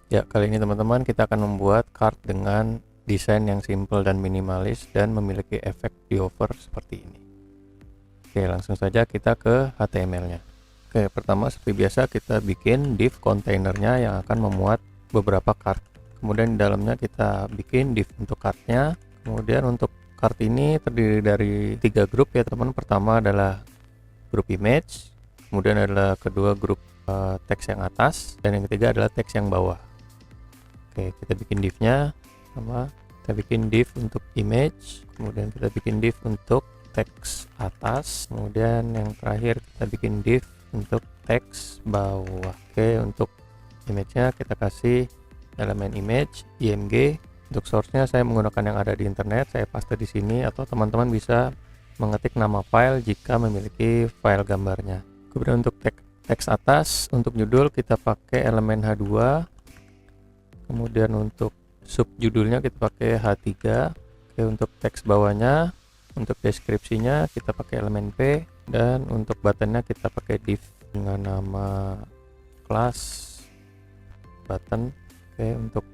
Ya, kali ini teman-teman kita akan membuat card dengan desain yang simple dan minimalis dan memiliki efek di hover seperti ini. Oke, langsung saja kita ke HTML-nya. Oke, pertama seperti biasa kita bikin div kontainernya yang akan memuat beberapa card. Kemudian di dalamnya kita bikin div untuk cardnya. Kemudian untuk card ini terdiri dari 3 grup ya teman-teman. Pertama adalah grup image, kemudian adalah kedua grup teks yang atas, dan yang ketiga adalah teks yang bawah. Oke, kita bikin div-nya. Sama kita bikin div untuk image, kemudian kita bikin div untuk teks atas, kemudian yang terakhir kita bikin div untuk teks bawah. Oke, untuk image-nya kita kasih elemen image img. Untuk source-nya saya menggunakan yang ada di internet, saya paste di sini, atau teman-teman bisa mengetik nama file jika memiliki file gambarnya. Kemudian untuk teks atas, untuk judul kita pakai elemen H2. Kemudian untuk sub judulnya kita pakai H3. Oke, untuk teks bawahnya, untuk deskripsinya kita pakai elemen P, dan untuk buttonnya kita pakai div dengan nama class button. Oke, untuk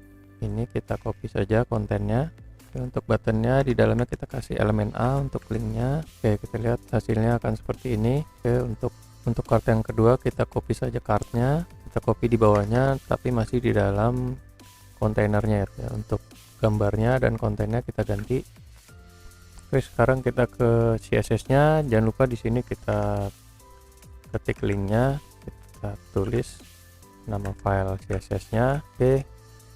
ini kita copy saja kontennya. Oke, untuk buttonnya di dalamnya kita kasih elemen A untuk linknya. Oke, kita lihat hasilnya akan seperti ini. Oke, untuk card yang kedua kita copy saja cardnya, kita copy di bawahnya tapi masih di dalam kontainernya ya. Untuk gambarnya dan kontennya kita ganti. Oke, sekarang kita ke CSS-nya. Jangan lupa di sini kita ketik linknya, kita tulis nama file CSS-nya. Oke,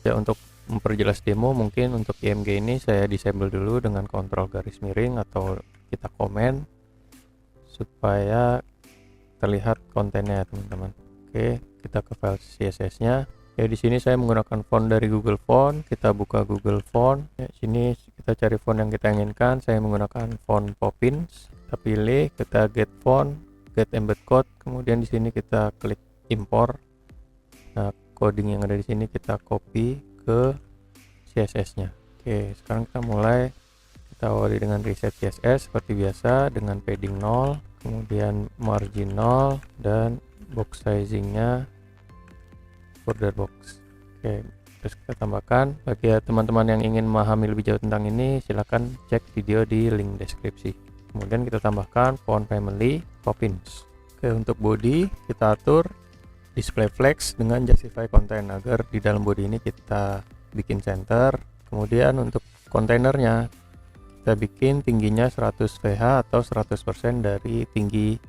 ya untuk memperjelas demo mungkin untuk img ini saya disable dulu dengan kontrol garis miring atau kita komen supaya terlihat kontennya teman-teman. Oke, kita ke file CSS-nya. Ya, di sini saya menggunakan font dari Google Font. Kita buka Google Font. Ya, sini kita cari font yang kita inginkan. Saya menggunakan font Poppins. Kita pilih, kita get font, get embed code. Kemudian di sini kita klik import. Nah, coding yang ada di sini kita copy ke CSS-nya. Oke, sekarang kita mulai. Kita awali dengan reset CSS seperti biasa dengan padding 0, kemudian margin 0, dan box sizing-nya border box. Oke, terus kita tambahkan. Bagi teman-teman yang ingin memahami lebih jauh tentang ini, silakan cek video di link deskripsi. Kemudian kita tambahkan font family Poppins. Oke, untuk body kita atur display flex dengan justify content agar di dalam body ini kita bikin center. Kemudian untuk kontainernya kita bikin tingginya 100 ph atau 100% dari tinggi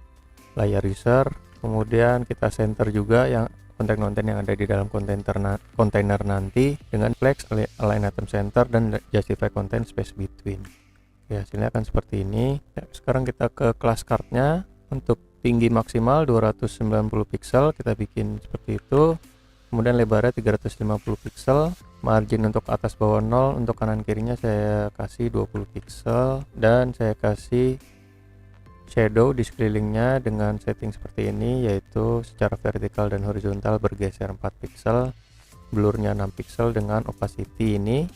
layar user. Kemudian kita center juga yang konten-konten yang ada di dalam kontainer nanti dengan flex align item center dan justify content space between. Oke, hasilnya akan seperti ini. Ya, sekarang kita ke kelas cardnya. Untuk tinggi maksimal 290 pixel kita bikin seperti itu. Kemudian lebarnya 350 pixel. Margin untuk atas bawah 0, untuk kanan kirinya saya kasih 20 pixel, dan saya kasih shadow di sekelilingnya dengan setting seperti ini, yaitu secara vertikal dan horizontal bergeser 4 pixel, blurnya 6 pixel, dengan opacity ini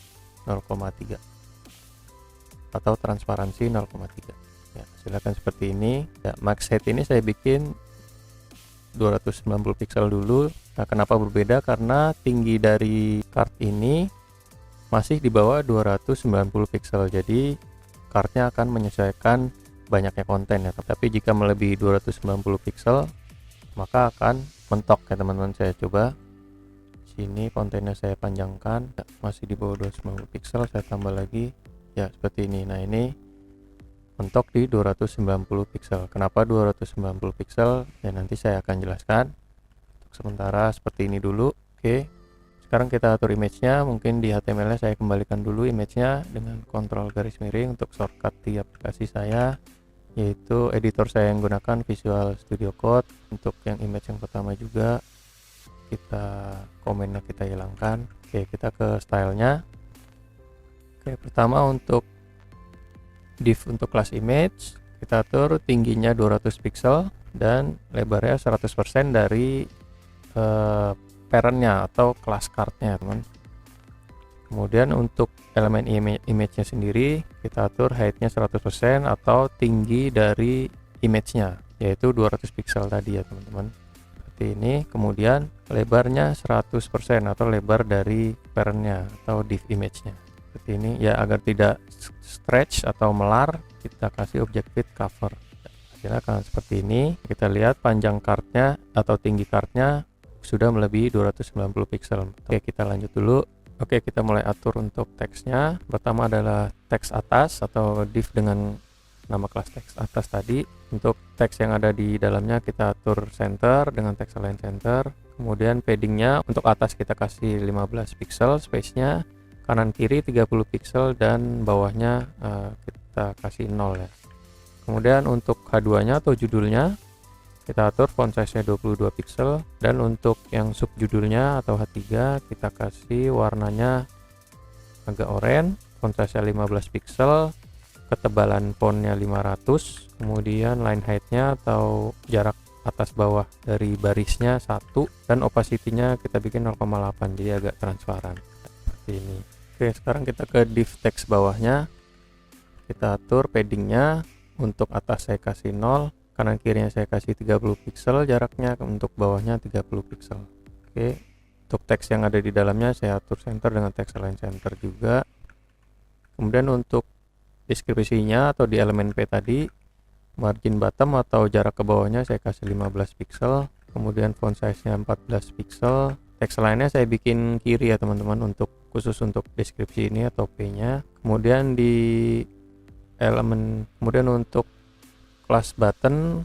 0,3 atau transparansi 0,3. Ya, silakan seperti ini. Ya, max height ini saya bikin 290 pixel dulu. Nah, kenapa berbeda? Karena tinggi dari card ini masih di bawah 290 pixel, jadi cardnya akan menyesuaikan banyaknya konten ya. Tapi jika melebihi 290 pixel maka akan mentok ya teman-teman. Saya coba sini kontennya saya panjangkan, ya, masih di bawah 290 pixel, saya tambah lagi ya seperti ini. Nah, ini mentok di 290 pixel. Kenapa 290 pixel? Ya nanti saya akan jelaskan. Untuk sementara seperti ini dulu. Oke, sekarang kita atur image-nya. Mungkin di HTML-nya saya kembalikan dulu image-nya dengan kontrol garis miring untuk shortcut di aplikasi saya, yaitu editor saya yang gunakan Visual Studio Code. Untuk yang image yang pertama juga kita komennya kita hilangkan. Oke, kita ke stylenya. Oke, pertama untuk div untuk kelas image kita atur tingginya 200 pixel dan lebarnya 100% dari parentnya atau kelas cardnya teman. Kemudian untuk elemen image-nya sendiri kita atur height-nya 100% atau tinggi dari image-nya, yaitu 200 pixel tadi ya teman-teman. seperti ini. Kemudian lebarnya 100% atau lebar dari parentnya atau div image-nya seperti ini ya, agar tidak stretch atau melar kita kasih object fit cover. Hasilnya akan seperti ini. Kita lihat panjang kartnya atau tinggi kartnya sudah melebihi 290 pixel. Oke, kita lanjut dulu. Oke, kita mulai atur untuk teksnya. Pertama adalah teks atas atau div dengan nama kelas teks atas tadi. Untuk teks yang ada di dalamnya kita atur center dengan teks align center. Kemudian paddingnya untuk atas kita kasih 15 pixel space-nya, kanan kiri 30 pixel, dan bawahnya kita kasih 0 ya. Kemudian untuk H2-nya atau judulnya kita atur font size-nya 22 pixel, dan untuk yang subjudulnya atau H3 kita kasih warnanya agak oranye, font size-nya 15 pixel, ketebalan fontnya 500, kemudian line height-nya atau jarak atas bawah dari barisnya 1, dan opacity-nya kita bikin 0,8 jadi agak transparan seperti ini. Oke, sekarang kita ke div teks bawahnya. Kita atur paddingnya, untuk atas saya kasih 0, kanan kirinya saya kasih 30 pixel jaraknya, untuk bawahnya 30 pixel. Oke, untuk teks yang ada di dalamnya saya atur center dengan teks align center juga. Kemudian untuk deskripsinya atau di elemen P tadi, margin bottom atau jarak ke bawahnya saya kasih 15 pixel, kemudian font size-nya 14 pixel. Teks lainnya saya bikin kiri ya teman-teman, untuk khusus untuk deskripsi ini atau P-nya. Kemudian di elemen, kemudian untuk kelas button,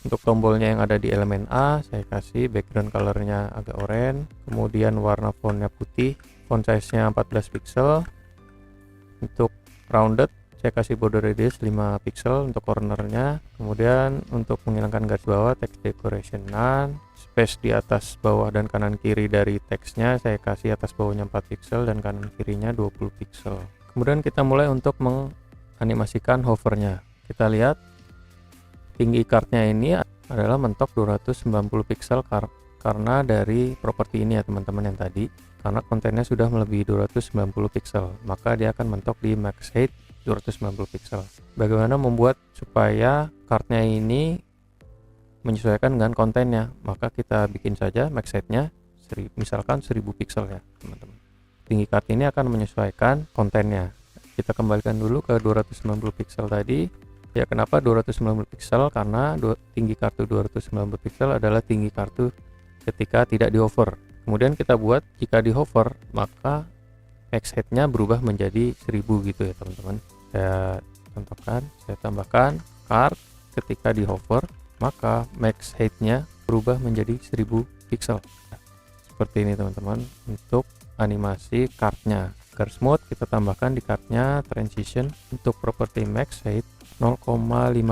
untuk tombolnya yang ada di elemen A saya kasih background colornya agak oranye, kemudian warna fontnya putih, font size-nya 14 pixel. Untuk rounded saya kasih border radius 5 pixel untuk cornernya. Kemudian untuk menghilangkan garis bawah, text decoration none, space di atas bawah dan kanan kiri dari teksnya saya kasih atas bawahnya 4 pixel dan kanan kirinya 20 pixel. Kemudian kita mulai untuk menganimasikan hovernya. Kita lihat tinggi kartnya ini adalah mentok 290 pixel karena dari properti ini ya teman-teman yang tadi, karena kontennya sudah melebihi 290 pixel, maka dia akan mentok di max height 290 pixel. Bagaimana membuat supaya kartnya ini menyesuaikan dengan kontennya? Maka kita bikin saja max height-nya misalkan 1000 pixel ya teman-teman. Tinggi kart ini akan menyesuaikan kontennya. Kita kembalikan dulu ke 290 pixel tadi. Ya, kenapa 290 pixel? Karena tinggi kartu 290 pixel adalah tinggi kartu ketika tidak di hover. Kemudian kita buat jika di hover, maka max height-nya berubah menjadi 1000 gitu ya teman-teman. Saya contohkan, saya tambahkan kart ketika di hover, maka max height-nya berubah menjadi 1000 pixel. Seperti ini teman-teman untuk animasi kartnya. Agar smooth, kita tambahkan di kartnya transition untuk properti max height 0,5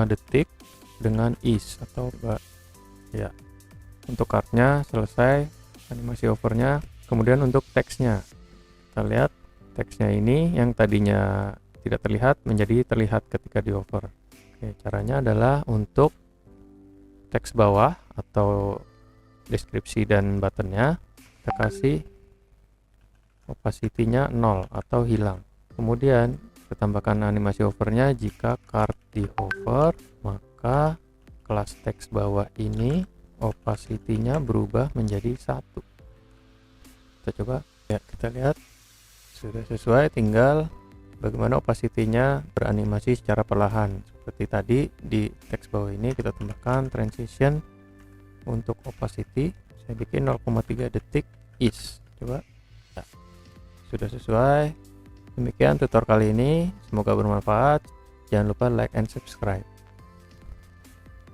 detik dengan ease atau ya. Untuk kartnya selesai animasi hovernya. Kemudian untuk teksnya, kita lihat teksnya ini yang tadinya tidak terlihat menjadi terlihat ketika di hover. Oke, caranya adalah untuk teks bawah atau deskripsi dan buttonnya kita kasih opacity-nya 0 atau hilang. Kemudian kita tambahkan animasi hovernya. Jika kart di hover, maka kelas teks bawah ini opacity-nya berubah menjadi 1. Kita coba ya, kita lihat sudah sesuai, tinggal bagaimana opacity-nya beranimasi secara perlahan. Seperti tadi di teks bawah ini kita tambahkan transition untuk opacity, saya bikin 0,3 detik is. Coba ya, sudah sesuai. Demikian tutorial kali ini, semoga bermanfaat. Jangan lupa like and subscribe.